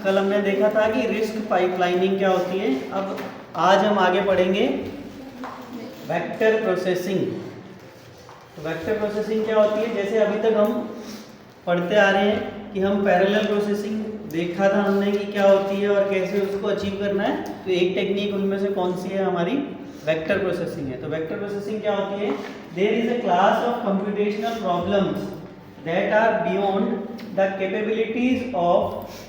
कल हमने देखा था कि रिस्क पाइपलाइनिंग क्या होती है। अब आज हम आगे पढ़ेंगे वेक्टर प्रोसेसिंग। तो वेक्टर प्रोसेसिंग क्या होती है, जैसे अभी तक हम पढ़ते आ रहे हैं कि हम पैरेलल प्रोसेसिंग देखा था हमने कि क्या होती है और कैसे उसको अचीव करना है। तो एक टेक्निक उनमें से कौन सी है, हमारी वेक्टर प्रोसेसिंग है। तो वेक्टर प्रोसेसिंग क्या होती है, there is a class of computational problems that are beyond the capabilities of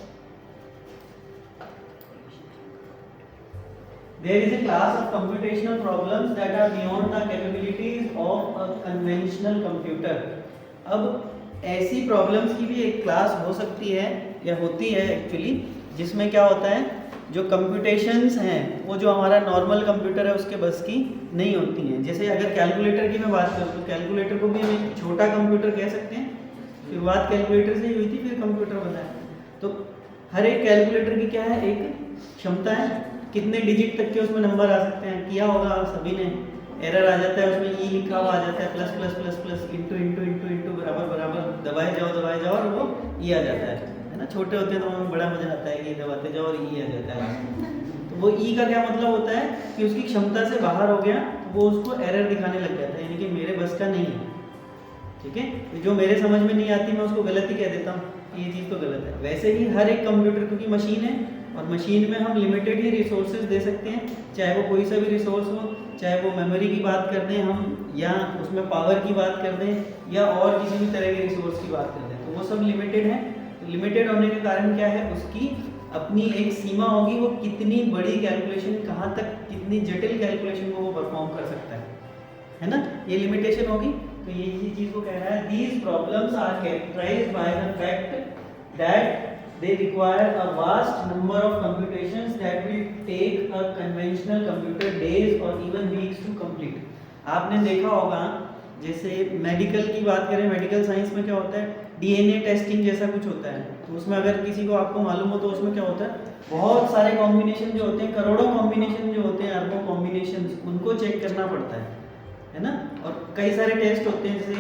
There is a class of computational problems that are beyond the capabilities of a conventional computer. अब ऐसी problems की भी एक class हो सकती है या होती है एक्चुअली, जिसमें क्या होता है, जो कंप्यूटेशंस हैं वो जो हमारा नॉर्मल कंप्यूटर है उसके बस की नहीं होती हैं। जैसे अगर कैलकुलेटर की मैं बात करूँ तो कैलकुलेटर को भी हम एक छोटा कंप्यूटर कह सकते हैं। शुरुआत कैलकुलेटर से ही हुई थी, फिर कंप्यूटर बना है। तो हर एक कैलकुलेटर की क्या है, एक क्षमता है, कितने डिजिट तक के उसमें नंबर आ सकते हैं। किया होगा सभी ने, एरर आ जाता है उसमें, ई लिखा हुआ आ जाता है, plus plus plus plus into into into into बराबर बराबर, दबाए जाओ और वो ई आ जाता है ना। छोटे होते हैं तो हमें बड़ा मजा आता है कि दबाते जाओ और ई आ जाता है लास्ट में। तो वो ई का क्या मतलब होता है कि उसकी क्षमता से बाहर हो गया, वो उसको एरर दिखाने लग जाता है, यानी कि मेरे बस का नहीं है। ठीक है, जो मेरे समझ में नहीं आती मैं उसको गलत ही कह देता हूँ, ये चीज़ तो गलत है। वैसे ही हर एक कंप्यूटर, क्योंकि मशीन है और मशीन में हम लिमिटेड ही रिसोर्सेज दे सकते हैं, चाहे वो कोई सा भी रिसोर्स हो, चाहे वो मेमोरी की बात कर दें हम, या उसमें पावर की बात कर दें, या और किसी भी तरह के रिसोर्स की बात कर दें, तो वो सब लिमिटेड है। तो लिमिटेड होने के कारण क्या है, उसकी अपनी एक सीमा होगी, वो कितनी बड़ी कैलकुलेशन, कहाँ तक, कितनी जटिल कैलकुलेशन को वो परफॉर्म कर सकता है ना, ये लिमिटेशन होगी। तो ये इसी चीज़ को कह रहा है, these problems are characterised by the fact that they require a vast number of computations that will take a conventional computer days or even weeks to complete. आपने देखा होगा, जैसे मेडिकल की बात करें, मेडिकल साइंस में क्या होता है, डीएनए टेस्टिंग जैसा कुछ होता है। तो उसमें अगर किसी को आपको मालूम हो तो उसमें क्या होता है, बहुत सारे कॉम्बिनेशन जो होते हैं, करोड़ों कॉम्बिनेशन जो होते हैं, अरबों कॉम्बिनेशन, उनको चेक करना पड़ता है ना। और कई सारे टेस्ट होते हैं, जैसे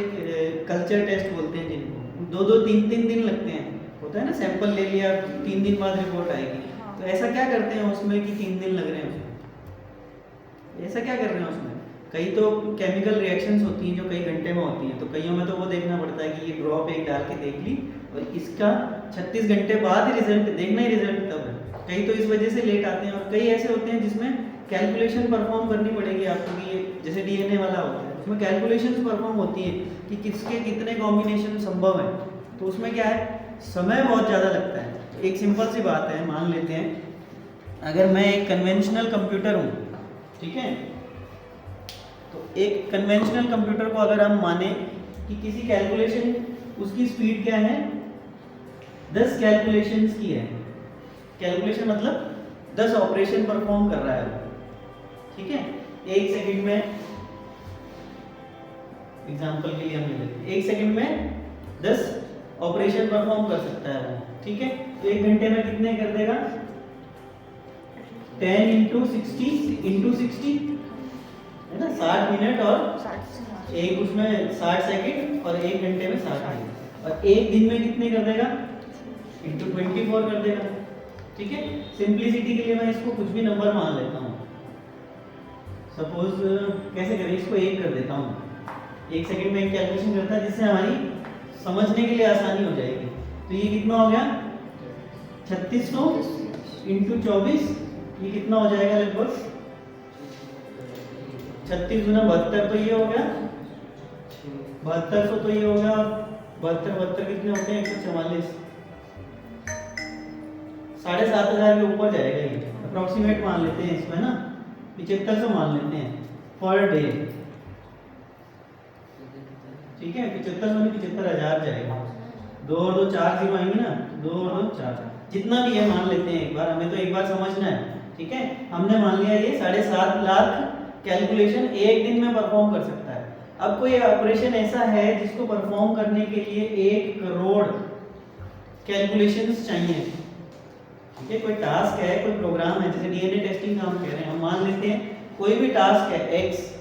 कल्चर टेस्ट बोलते हैं जिनको, 2-3 दिन लगते हैं, होता है ना, सैंपल ले लिया 3 दिन बाद रिपोर्ट आएगी। तो ऐसा क्या करते हैं उसमें कि 3 दिन लग रहे हैं उसमें, ऐसा क्या कर रहे हैं उसमें। कई तो केमिकल रिएक्शंस होती हैं जो कई घंटे में होती हैं, तो कईयों में तो वो देखना पड़ता है कि ये ड्रॉप एक डाल के देख ली और इसका 36 घंटे बाद ही रिजल्ट देखना, ही रिजल्ट तब है। कई तो इस वजह से लेट आते हैं, और कई ऐसे होते हैं जिसमें कैलकुलेशन परफॉर्म करनी पड़ेगी आपको, कि ये जैसे डीएनए वाला होता है, उसमें कैलकुलेशंस परफॉर्म होती है कि किसके कितने कॉम्बिनेशन संभव है। तो उसमें क्या है, समय बहुत ज़्यादा लगता है। एक सिंपल सी बात है, मान लेते हैं अगर मैं एक कन्वेंशनल कंप्यूटर हूँ, ठीक है, तो एक कन्वेंशनल कंप्यूटर को अगर हम माने कि किसी कैलकुलेशन, उसकी स्पीड क्या है, 10 कैलकुलेशंस की है। कैलकुलेशन मतलब 10 ऑपरेशन परफॉर्म कर रहा है वो, ठीक है, 1 सेकंड में, एग्जांपल के लिए हम ले लेते हैं, 1 सेकंड में 10 ऑपरेशन परफॉर्म कर सकता है वो, ठीक है। तो 1 घंटे में कितने कर देगा, 10 इंटू 60 है ना, 60 मिनट, और एक उसमें 60 सेकंड, और 1 घंटे में 60 मिनट, और एक दिन में कितने कर देगा, इंटू 24 कर देगा, ठीक है। सिंप्लिसिटी के लिए मैं इसको कुछ भी नंबर मान लेता हूँ, सपोज कैसे करें, इसको 1 कर देता हूँ। 1 सेकंड में एक कैलकुलेशन करता है, जिससे हमारी समझने के लिए आसानी हो जाएगी। तो ये कितना हो गया, 3600 इंटू 24, ये कितना हो जाएगा, लगभग 36 गुना 72, तो ये हो गया 7200, तो ये हो गया 72 कितने होते हैं, 144, 7500 के ऊपर जाएगा ये, अप्रोक्सीमेट मान लेते हैं इसमें ना, 7500 मान लेते हैं पर डे, ठीक है। 7500 में 75,000 जाएगा, 2 और 2 4 जीरो आएंगे ना, 2 और 2 4, जितना भी है मान लेते हैं एक बार, हमें तो एक बार समझना है, ठीक है। हमने मान लिया ये 7.5 लाख कैलकुलेशन एक दिन में परफॉर्म कर सकता है। अब कोई ऑपरेशन ऐसा है जिसको परफॉर्म करने के लिए 1 करोड़ कैलकुलेशंस चाहिए, ठीक है। कोई टास्क है, कोई प्रोग्राम है, जैसे डीएनए टेस्टिंग का हम कह रहे हैं, हम मान लेते हैं कोई भी टास्क है एक्स,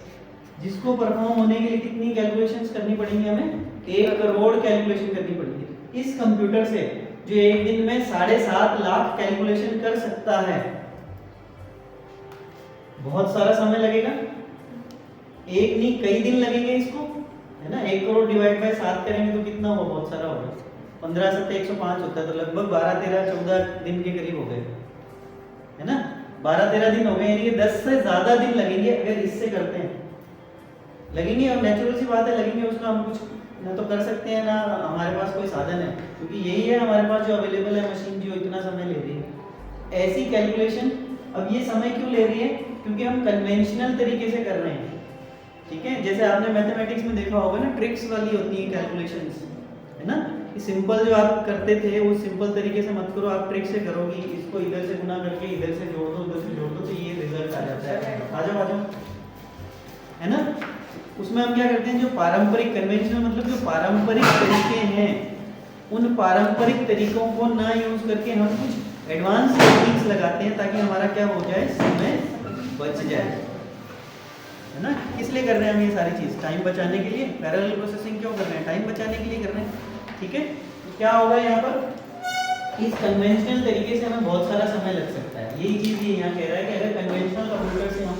जिसको परफॉर्म होने के लिए कितनी कैलकुलेशंस करनी पड़ेंगी, हमें 1 करोड़ कैलकुलेशन करनी पड़ेगी। इस कंप्यूटर से जो एक दिन में 7.5 लाख कैलकुलेशन कर सकता है। बहुत सारा समय लगेगा, एक नहीं कई दिन लगेंगे इसको, है ना। 1 करोड़ डिवाइड बाय 7 करेंगे तो कितना होगा, बहुत सारा होगा। 15 7 105 होता है, तो लगभग 12 13 14 दिन के करीब हो गए, है ना। 12 13 दिन हो गए, यानी कि 10 से ज्यादा दिन लगेंगे अगर इससे करते हैं, लगेंगे। और नेचुरल सी बात है लगेंगे, उसमें हम कुछ ना तो कर सकते हैं ना हमारे पास कोई साधन है, क्योंकि यही है हमारे पास जो अवेलेबल है मशीन जो इतना समय ले रही है। ऐसी कैलकुलेशन अब ये समय क्यों ले रही है, क्योंकि हम कन्वेंशनल तरीके से कर रहे हैं, ठीक है। जैसे आपने मैथमेटिक्स में देखा होगा ना, ट्रिक्स वाली होती है कैलकुलेशंस, है ना। कि सिंपल जो आप करते थे वो सिंपल तरीके से मत करो, आप ट्रिक से करोगी, इसको इधर से गुना करके इधर से जोड़ दो, उधर से जोड़ दो, तो ये रिजल्ट आ जाता है। आ जाओ, है ना। उसमें हम क्या करते हैं, जो पारंपरिक कन्वेंशनल मतलब जो पारंपरिक तरीके हैं, उन पारंपरिक तरीकों को ना यूज करके हम कुछ एडवांस टेक्निक्स लगाते हैं, ताकि हमारा क्या हो जाए, समय बच जाए, है ना। किस लिए कर रहे हैं हम ये सारी चीज, टाइम बचाने के लिए। पैरेलल प्रोसेसिंग क्यों कर रहे हैं, टाइम बचाने के लिए कर रहे हैं, ठीक है। तो क्या होगा यहाँ पर, इस कन्वेंशनल तरीके से हमें बहुत सारा समय लग सकता है। यही चीज ये यहाँ कह रहा है कि अगर कन्वेंशनल कंप्यूटर से हम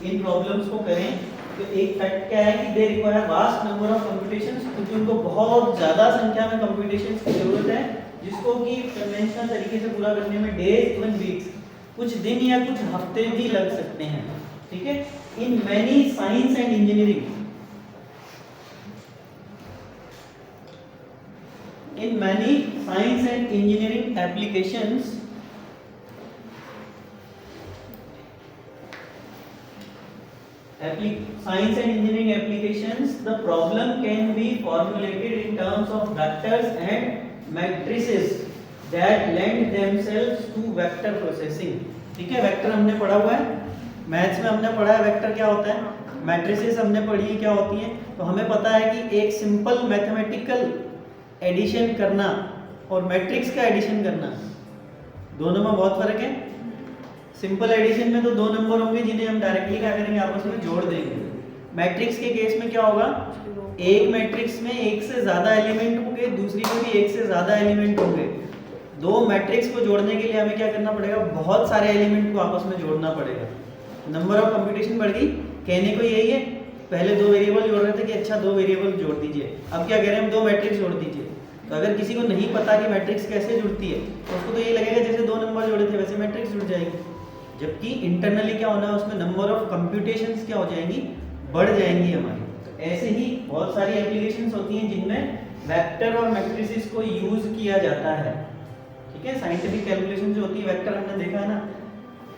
इन प्रॉब्लम्स को करें तो एक फैक्ट क्या है कि they require vast number of computations, क्योंकि उनको बहुत ज्यादा संख्या में कंप्यूटेशंस की जरूरत है, जिसको कि कन्वेंशनल तरीके से पूरा करने में डेज इवन वीक्स, कुछ दिन या कुछ हफ्ते भी लग सकते हैं, ठीक है। In many science and engineering, in many science and engineering applications, science and engineering applications, the problem can be formulated in terms of vectors and matrices that lend themselves to vector processing, ठीक है। Vector हमने पढ़ा हुआ है, maths में हमने पढ़ा है वेक्टर क्या होता है, मैट्रिसेस हमने पढ़ी है क्या होती है। तो हमें पता है कि एक सिंपल मैथमेटिकल एडिशन करना और मैट्रिक्स का एडिशन करना, दोनों में बहुत फर्क है। सिंपल एडिशन में तो 2 नंबर होंगे जिन्हें हम डायरेक्टली क्या करेंगे, आपस में जोड़ देंगे। मैट्रिक्स के केस में क्या होगा, एक मैट्रिक्स में एक से ज्यादा एलिमेंट होंगे, दूसरी में भी एक से ज्यादा एलिमेंट होंगे। 2 मैट्रिक्स को जोड़ने के लिए हमें क्या करना पड़ेगा, बहुत सारे एलिमेंट को आपस में जोड़ना पड़ेगा। नंबर ऑफ कंप्यूटेशन बढ़ गई, कहने को यही है। पहले 2 वेरिएबल जोड़ रहे थे कि अच्छा 2 वेरिएबल जोड़ दीजिए, अब क्या कह रहे हैं हम 2 मैट्रिक्स जोड़ दीजिए। तो अगर किसी को नहीं पता कि मैट्रिक्स कैसे जुड़ती है, तो उसको तो ये लगेगा जैसे 2 नंबर जोड़े थे वैसे मैट्रिक्स जुड़ जाएगी, जबकि इंटरनली क्या होना है, उसमें नंबर ऑफ कंप्यूटेशंस क्या हो जाएंगी, बढ़ जाएंगी हमारी। तो ऐसे ही बहुत सारी एप्लीकेशंस होती हैं जिनमें वेक्टर और मैट्रिसेस को यूज किया जाता है, ठीक है। साइंटिफिक कैलकुलेशन जो होती है, वेक्टर हमने देखा है ना,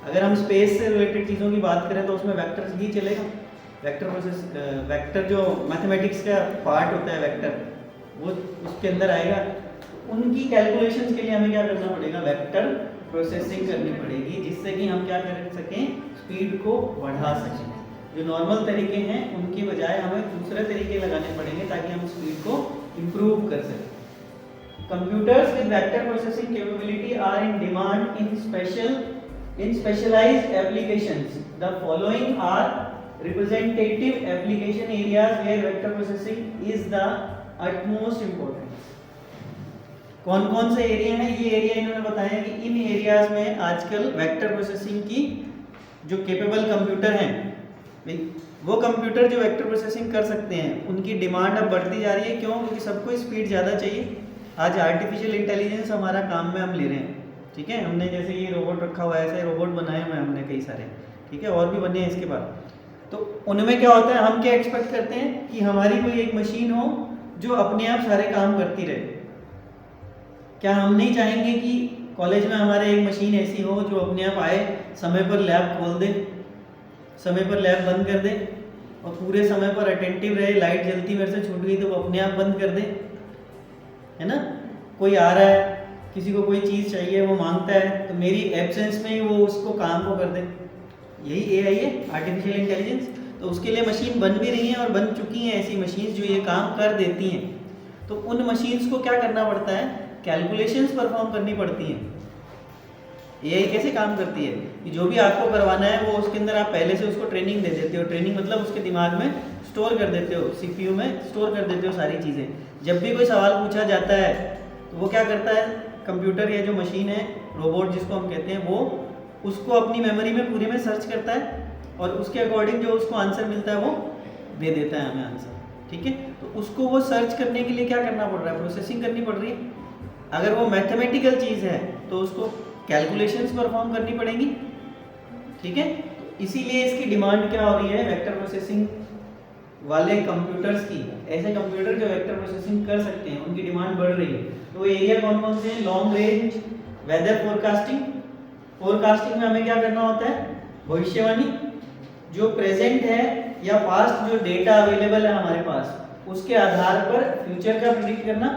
अगर हम स्पेस से रिलेटेड चीज़ों की बात करें तो उसमें वेक्टर्स ही चलेगा। वेक्टर प्रोसेस, वेक्टर जो मैथमेटिक्स का पार्ट होता है वेक्टर, वो उसके अंदर आएगा। उनकी कैलकुलेशंस के लिए हमें क्या करना पड़ेगा, वेक्टर प्रोसेसिंग करनी पड़ेगी, जिससे कि हम क्या कर सकें, स्पीड को बढ़ा सकें। जो नॉर्मल तरीके हैं उनकी बजाय हमें दूसरे तरीके लगाने पड़ेंगे ताकि हम स्पीड को इम्प्रूव कर सकें। Computers with vector processing capability are in demand in specialized applications. The following are representative application areas where vector processing is the utmost important. कौन कौन से एरिया हैं, ये एरिया इन्होंने बताया कि इन एरियाज में आजकल वेक्टर प्रोसेसिंग की जो केपेबल कंप्यूटर हैं, वो कंप्यूटर जो वेक्टर प्रोसेसिंग कर सकते हैं, उनकी डिमांड अब बढ़ती जा रही है। क्यों? क्योंकि सबको स्पीड ज़्यादा चाहिए। आज आर्टिफिशियल इंटेलिजेंस हमारा काम में हम ले रहे हैं, ठीक है। हमने जैसे ये रोबोट रखा हुआ है, ऐसे रोबोट बनाए हुए हमने कई सारे, ठीक है, और भी बने हैं इसके बाद। तो उनमें क्या होता है, हम क्या एक्सपेक्ट करते हैं कि हमारी कोई एक मशीन हो जो अपने आप सारे काम करती रहे। क्या हम नहीं चाहेंगे कि कॉलेज में हमारे एक मशीन ऐसी हो जो अपने आप आए, समय पर लैब खोल दे, समय पर लैब बंद कर दे, और पूरे समय पर अटेंटिव रहे। लाइट जलती मेरे से छूट गई तो वो अपने आप बंद कर दे, है ना। कोई आ रहा है, किसी को कोई चीज़ चाहिए, वो मांगता है, तो मेरी एब्सेंस में ही वो उसको काम को कर दे। यही एआई है, आर्टिफिशियल इंटेलिजेंस। तो उसके लिए मशीन बन भी रही हैं और बन चुकी हैं ऐसी मशीन्स जो ये काम कर देती हैं। तो उन मशीन्स को क्या करना पड़ता है, कैलकुलेशंस परफॉर्म करनी पड़ती हैं। एआई कैसे काम करती है कि जो भी आपको करवाना है वो उसके अंदर आप पहले से उसको ट्रेनिंग दे देते हो। ट्रेनिंग मतलब उसके दिमाग में स्टोर कर देते हो, सीपीयू में स्टोर कर देते हो सारी चीज़ें। जब भी कोई सवाल पूछा जाता है तो वो क्या करता है, कंप्यूटर या जो मशीन है, रोबोट जिसको हम कहते हैं, वो उसको अपनी मेमोरी में पूरे में सर्च करता है और उसके अकॉर्डिंग जो उसको आंसर मिलता है वो दे देता है हमें आंसर। ठीक है, तो उसको वो सर्च करने के लिए क्या करना पड़ रहा है, प्रोसेसिंग करनी पड़ रही है। अगर वो मैथमेटिकल चीज़ है तो उसको कैलकुलेशंस परफॉर्म करनी पड़ेंगी। ठीक है, तो इसीलिए इसकी डिमांड क्या हो रही है, वेक्टर प्रोसेसिंग वाले कंप्यूटर्स की। ऐसे कंप्यूटर जो वेक्टर प्रोसेसिंग कर सकते हैं उनकी डिमांड बढ़ रही है। तो एरिया कौन कौन से हैं, long range weather forecasting. Forecasting में हमें क्या करना होता है, भविष्यवाणी, जो प्रेजेंट है या पास्ट जो डेटा अवेलेबल है हमारे पास, उसके आधार पर फ्यूचर का प्रिडिक्ट करना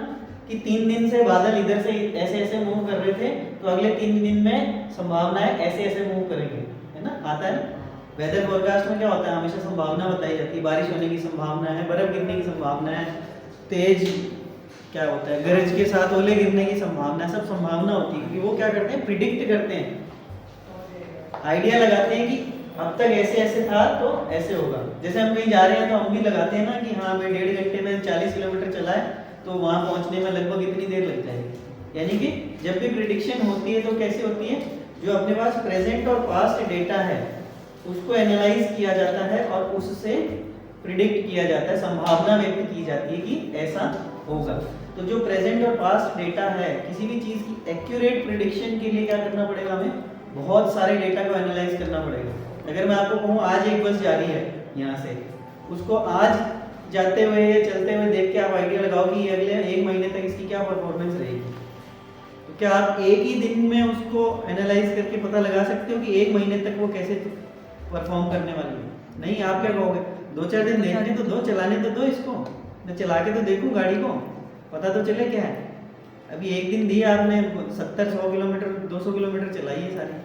कि 3 दिन से बादल इधर से ऐसे ऐसे मूव कर रहे थे, तो अगले 3 दिन में संभावना है ऐसे ऐसे मूव करेंगे, है ना, आता है। वेदर फोरकास्ट में क्या होता है, हमेशा संभावना बताई जाती है, बारिश होने की संभावना है, बर्फ गिरने की संभावना है, तेज क्या होता है, गरज के साथ ओले गिरने की संभावना है, सब संभावना होती है, क्योंकि वो क्या करते हैं, प्रिडिक्ट करते हैं, आइडिया लगाते हैं कि अब तक ऐसे ऐसे था तो ऐसे होगा। जैसे हम कहीं जा रहे हैं तो हम भी लगाते हैं ना कि हाँ मैं 1.5 घंटे में 40 किलोमीटर चला है तो वहाँ पहुँचने में लगभग इतनी देर लग जाएगी। यानी कि जब भी प्रिडिक्शन होती है तो कैसे होती है, जो अपने पास प्रेजेंट और पास्ट डेटा है उसको एनालाइज किया जाता है और उससे प्रिडिक्ट किया जाता है, संभावना व्यक्त की जाती है कि ऐसा होगा। तो जो प्रेजेंट और पास्ट डेटा है, किसी भी चीज़ की एक्यूरेट प्रिडिक्शन के लिए क्या करना पड़ेगा, हमें बहुत सारे डेटा को एनालाइज करना पड़ेगा। अगर मैं आपको कहूँ आज एक बस जा रही है यहाँ से, उसको आज जाते हुए या चलते हुए देख के आप आइडिया लगाओ कि अगले 1 महीने तक इसकी क्या परफॉर्मेंस रहेगी, तो क्या आप एक ही दिन में उसको एनालाइज करके पता लगा सकते हो कि 1 महीने तक वो कैसे परफॉर्म करने वाली है? नहीं, आप क्या कहोगे, 2-4 दिन देखने तो दो, चलाने तो दो इसको, मैं चला के तो देखूँ गाड़ी को, पता तो चले क्या है। अभी एक दिन दिया आपने, 70-100 किलोमीटर 200 किलोमीटर चलाई है सारी,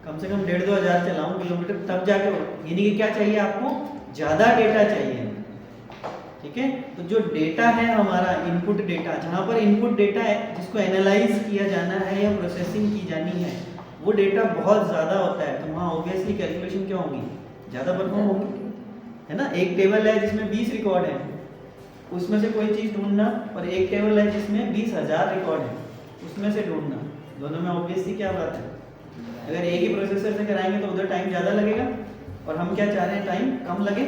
कम से कम 1,500-2 हज़ार चलाऊँ किलोमीटर तब जाके, यानी कि क्या चाहिए आपको, ज़्यादा डेटा चाहिए। ठीक है, तो जो डेटा है हमारा इनपुट डेटा, जहाँ पर इनपुट डेटा है जिसको एनालाइज किया जाना है या प्रोसेसिंग की जानी है, वो डेटा बहुत ज़्यादा होता है, तो वहाँ ऑब्वियसली कैलकुलेशन क्या होगी, ज़्यादा परफॉर्म होगी, है ना। एक टेबल है जिसमें 20 रिकॉर्ड है, उसमें से कोई चीज़ ढूंढना, और एक टेबल है जिसमें 20,000 रिकॉर्ड है, उसमें से ढूंढना, दोनों में ऑब्वियसली क्या बात है, अगर एक ही प्रोसेसर से कराएंगे तो उधर टाइम ज़्यादा लगेगा और हम क्या चाह रहे हैं, टाइम कम लगे।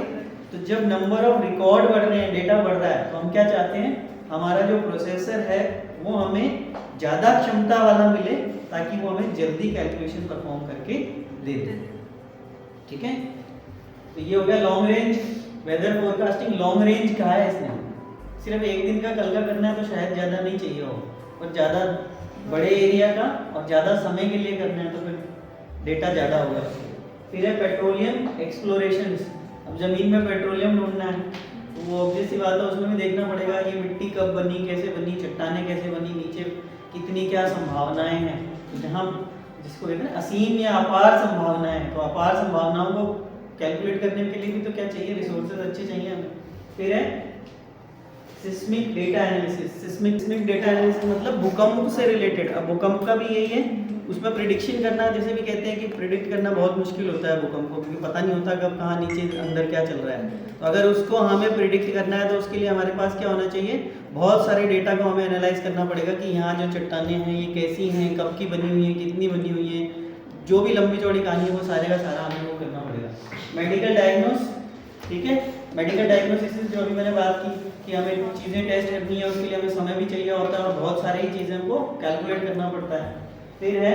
तो जब नंबर ऑफ रिकॉर्ड बढ़ रहे हैं, डेटा बढ़ रहा है, तो हम क्या चाहते हैं, हमारा जो प्रोसेसर है वो हमें ज़्यादा क्षमता वाला मिले ताकि वो हमें जल्दी कैलकुलेशन परफॉर्म करके दे दे। ठीक है, तो ये हो गया long range weather forecasting. Long range कहा है इसने, सिर्फ एक दिन का कल का करना है तो शायद ज़्यादा नहीं चाहिए हो, और ज़्यादा बड़े एरिया का और ज़्यादा समय के लिए करना है तो फिर डेटा ज़्यादा होगा। फिर है पेट्रोलियम एक्सप्लोरेशंस। अब ज़मीन में पेट्रोलियम ढूंढना है तो वो ऑब्वियस सी बात है, उसमें भी देखना पड़ेगा ये मिट्टी कब बनी, कैसे बनी, चट्टानें कैसे बनी, नीचे कितनी क्या संभावनाएं हैं। तो जहाँ जिसको कहते हैं असीम या अपार संभावनाएं, तो अपार संभावनाओं को कैलकुलेट करने के लिए भी तो क्या चाहिए, रिसोर्सेज अच्छे चाहिए हमें। फिर है seismic data analysis. Seismic data analysis मतलब भूकंप से रिलेटेड। अब भूकंप का भी यही है, उसमें प्रिडिक्शन करना, जैसे भी कहते हैं कि प्रिडिक्ट करना बहुत मुश्किल होता है भूकंप को, क्योंकि पता नहीं होता कब कहाँ नीचे अंदर क्या चल रहा है। तो अगर उसको हमें प्रिडिक्ट करना है तो उसके लिए हमारे पास क्या होना चाहिए, बहुत सारे डेटा को हमें एनालाइज करना पड़ेगा कि यहाँ जो चट्टानें हैं ये कैसी हैं, कब की बनी हुई हैं, कितनी बनी हुई हैं, जो भी लंबी चौड़ी कहानी है वो सारे का सारा हमें वो करना पड़ेगा। मेडिकल डायग्नोस, ठीक है, मेडिकल डायग्नोसिस जो अभी मैंने बात की कि हमें चीज़ें टेस्ट करनी है, उसके लिए हमें समय भी चाहिए होता है और बहुत सारी चीज़ें हमको कैलकुलेट करना पड़ता है। फिर है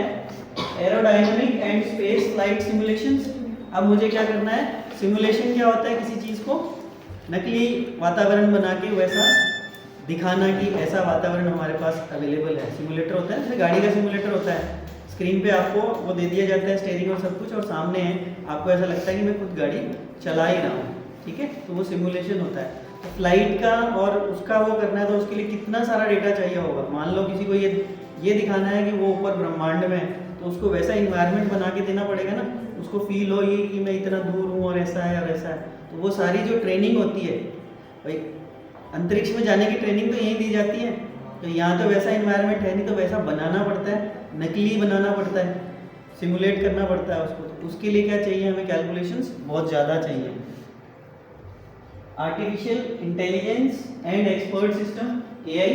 aerodynamic and space flight simulations. अब मुझे क्या करना है, सिमुलेशन क्या होता है, किसी चीज़ को नकली वातावरण बना के वैसा दिखाना कि ऐसा वातावरण हमारे पास अवेलेबल है। सिमुलेटर होता है, जैसे गाड़ी का सिमुलेटर होता है, स्क्रीन पे आपको वो दे दिया जाता है स्टीयरिंग और सब कुछ, और सामने है, आपको ऐसा लगता है कि मैं खुद गाड़ी चला ही रहा हूँ। ठीक है, तो वो सिमुलेशन होता है। तो फ्लाइट का और उसका वो करना है तो उसके लिए कितना सारा डेटा चाहिए होगा। मान लो किसी को ये दिखाना है कि वो ऊपर ब्रह्मांड में है, तो उसको वैसा इन्वायरमेंट बना के देना पड़ेगा ना, उसको फील हो ये कि मैं इतना दूर हूँ और ऐसा है और ऐसा है। तो वो सारी जो ट्रेनिंग होती है भाई, अंतरिक्ष में जाने की ट्रेनिंग तो यहीं दी जाती है, तो यहाँ तो वैसा इन्वायरमेंट है नहीं, तो वैसा बनाना पड़ता है, नकली बनाना पड़ता है, सिमुलेट करना पड़ता है उसको। तो उसके लिए क्या चाहिए हमें, कैलकुलेशंस बहुत ज़्यादा चाहिए। Artificial intelligence and expert system, AI।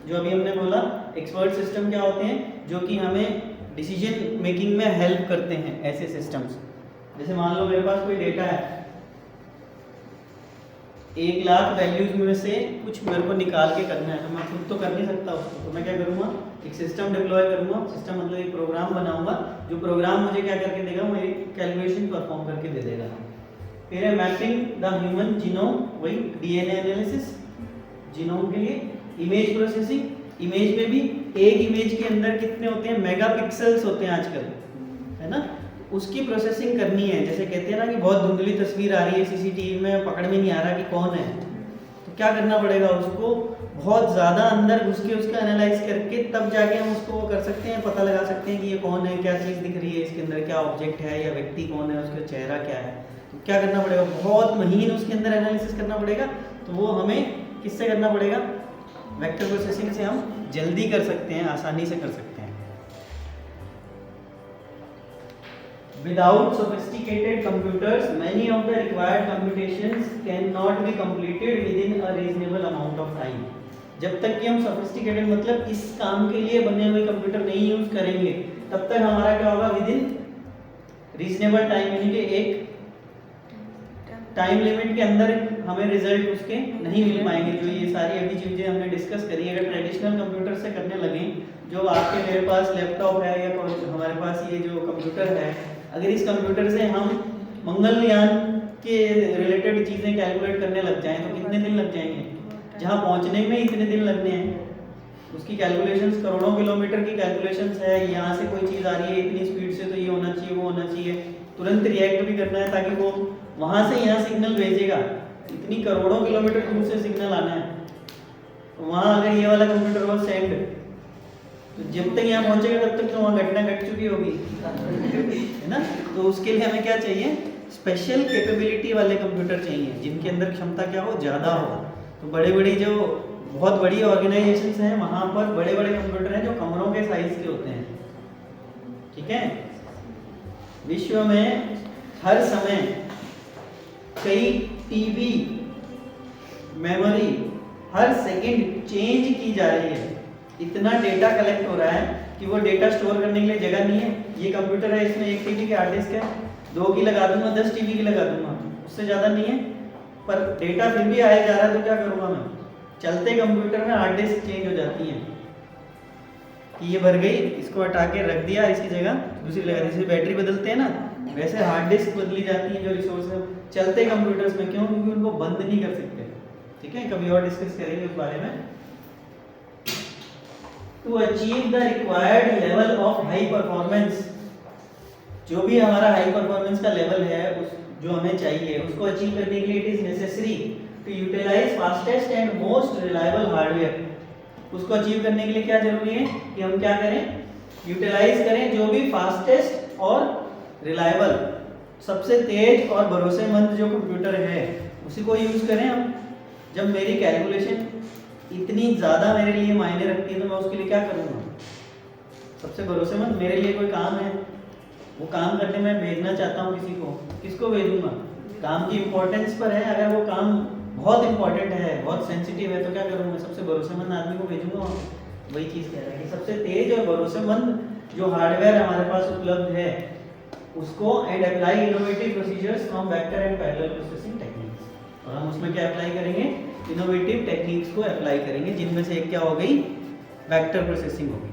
जो अभी हमने बोला एक्सपर्ट सिस्टम क्या होते हैं, जो कि हमें डिसीजन मेकिंग में हेल्प करते हैं। ऐसे सिस्टम्स जैसे मान लो मेरे पास कोई डेटा है, 1,00,000 वैल्यूज में से कुछ मेरे को निकाल के करना है, तो मैं खुद तो कर नहीं सकता उसको, तो मैं क्या करूँगा, एक सिस्टम डिप्लॉय करूँगा। सिस्टम मतलब एक प्रोग्राम बनाऊंगा, जो प्रोग्राम मुझे क्या करके देगा, मेरी कैलकुलेशन परफॉर्म करके दे देगा। फिर है मैपिंग द ह्यूमन जीनोम, वही डीएनए एनालिसिस जीनोम के लिए। इमेज प्रोसेसिंग, इमेज में भी एक इमेज के अंदर कितने होते हैं, मेगापिक्सल्स होते हैं आजकल, है ना, उसकी प्रोसेसिंग करनी है। जैसे कहते हैं ना कि बहुत धुंधली तस्वीर आ रही है सीसीटीवी में, पकड़ में नहीं आ रहा कि कौन है, तो क्या करना पड़ेगा, उसको बहुत ज़्यादा अंदर घुस के उसका एनालाइज करके तब जाके हम उसको वो कर सकते हैं, पता लगा सकते हैं कि ये कौन है, क्या चीज़ दिख रही है इसके अंदर, क्या ऑब्जेक्ट है या व्यक्ति कौन है, उसका चेहरा क्या है। तो क्या करना पड़ेगा, बहुत महीन उसके अंदर एनालिसिस करना पड़ेगा। तो वो हमें किससे करना पड़ेगा, वेक्टर प्रोसेसिंग से हम जल्दी कर सकते हैं, आसानी से कर सकते हैं। Without sophisticated computers, many of the required computations cannot be completed within a reasonable amount of time. जब तक कि हम sophisticated मतलब इस काम के लिए बने हुए कंप्यूटर नहीं यूज करेंगे, तब तक हमारा क्या होगा, विदिन रीजनेबल टाइम, यानी कि एक टाइम लिमिट के अंदर हमें रिजल्ट उसके नहीं मिल पाएंगे। जो ये सारी अभी चीज़ें हमने डिस्कस करी, अगर ट्रेडिशनल कंप्यूटर से करने लगे, जो आपके मेरे पास लैपटॉप है या हमारे पास ये जो कंप्यूटर है, अगर इस कंप्यूटर से हम मंगलयान के रिलेटेड चीज़ें कैलकुलेट करने लग जाएं तो कितने दिन लग जाएंगे, जहां पहुंचने में इतने दिन लगने हैं। उसकी कैलकुलेशंस करोड़ों किलोमीटर की कैलकुलेशंस है, यहाँ से कोई चीज़ आ रही है इतनी स्पीड से, तो ये होना चाहिए, वो होना चाहिए, तुरंत रिएक्ट भी करना है ताकि वो वहाँ से यहाँ सिग्नल भेजेगा, इतनी करोड़ों किलोमीटर दूर से सिग्नल आना है। तो वहाँ अगर ये वाला कंप्यूटर हो सेंड, तो जब तक यहाँ पहुँचेगा तब तक तो वहाँ घटना घट चुकी होगी, है ना। तो उसके लिए हमें क्या चाहिए, स्पेशल कैपेबिलिटी वाले कंप्यूटर चाहिए, जिनके अंदर क्षमता क्या हो, ज़्यादा हो। तो बड़े बड़ी जो बहुत बड़ी ऑर्गेनाइजेशंस हैं, वहाँ पर बड़े बड़े कंप्यूटर हैं जो कमरों के साइज के होते हैं, ठीक है। विश्व में हर समय कई टीबी मेमोरी हर सेकंड चेंज की जा रही है, इतना डेटा कलेक्ट हो रहा है कि वो डेटा स्टोर करने के लिए जगह नहीं है। ये कंप्यूटर है, इसमें 1 टीबी की हार्ड डिस्क है, 2 की लगा दूंगा, 10 टीबी की लगा दूंगा, उससे ज़्यादा नहीं है, पर डेटा फिर भी आया जा रहा है। तो क्या करूँगा मैं, चलते कंप्यूटर में हार्ड डिस्क चेंज हो जाती है कि ये भर गई, इसको हटा के रख दिया, इसकी जगह दूसरी लगा दी। जैसे बैटरी बदलते हैं ना, वैसे हार्ड डिस्क बदली जाती है जो रिसोर्स है चलते कंप्यूटर्स में। क्यों, क्योंकि उनको बंद नहीं कर सकते, ठीक है, कभी और डिस्कस करेंगे उस बारे में। To achieve the required level of high performance, जो भी हमारा हाई परफॉर्मेंस का लेवल है उस जो हमें चाहिए, उसको अचीव करने के लिए it is necessary to utilise fastest and most reliable hardware. उसको अचीव करने के लिए क्या जरूरी है कि हम क्या करें, यूटिलाइज करें जो भी फास्टेस्ट और रिलायबल, सबसे तेज और भरोसेमंद जो कंप्यूटर है उसी को यूज करें हम। जब मेरी कैलकुलेशन इतनी ज़्यादा मेरे लिए मायने रखती है तो मैं उसके लिए क्या करूँगा, सबसे भरोसेमंद मेरे लिए कोई काम है, वो काम करने में भेजना चाहता हूँ किसी को, किसको भेजूंगा, काम की इम्पोर्टेंस पर है। अगर वो काम बहुत इंपॉर्टेंट है, बहुत सेंसिटिव है, तो क्या करूँगा, सबसे भरोसेमंद आदमी को भेजूंगा। वही चीज़ कह रहा है कि सबसे तेज और भरोसेमंद जो हार्डवेयर हमारे पास उपलब्ध है उसको, and apply innovative procedures from vector and parallel processing techniques. और हम उसमें क्या अप्लाई करेंगे, इनोवेटिव टेक्निक्स को अप्लाई करेंगे, जिनमें से एक क्या हो गई, वेक्टर प्रोसेसिंग होगी।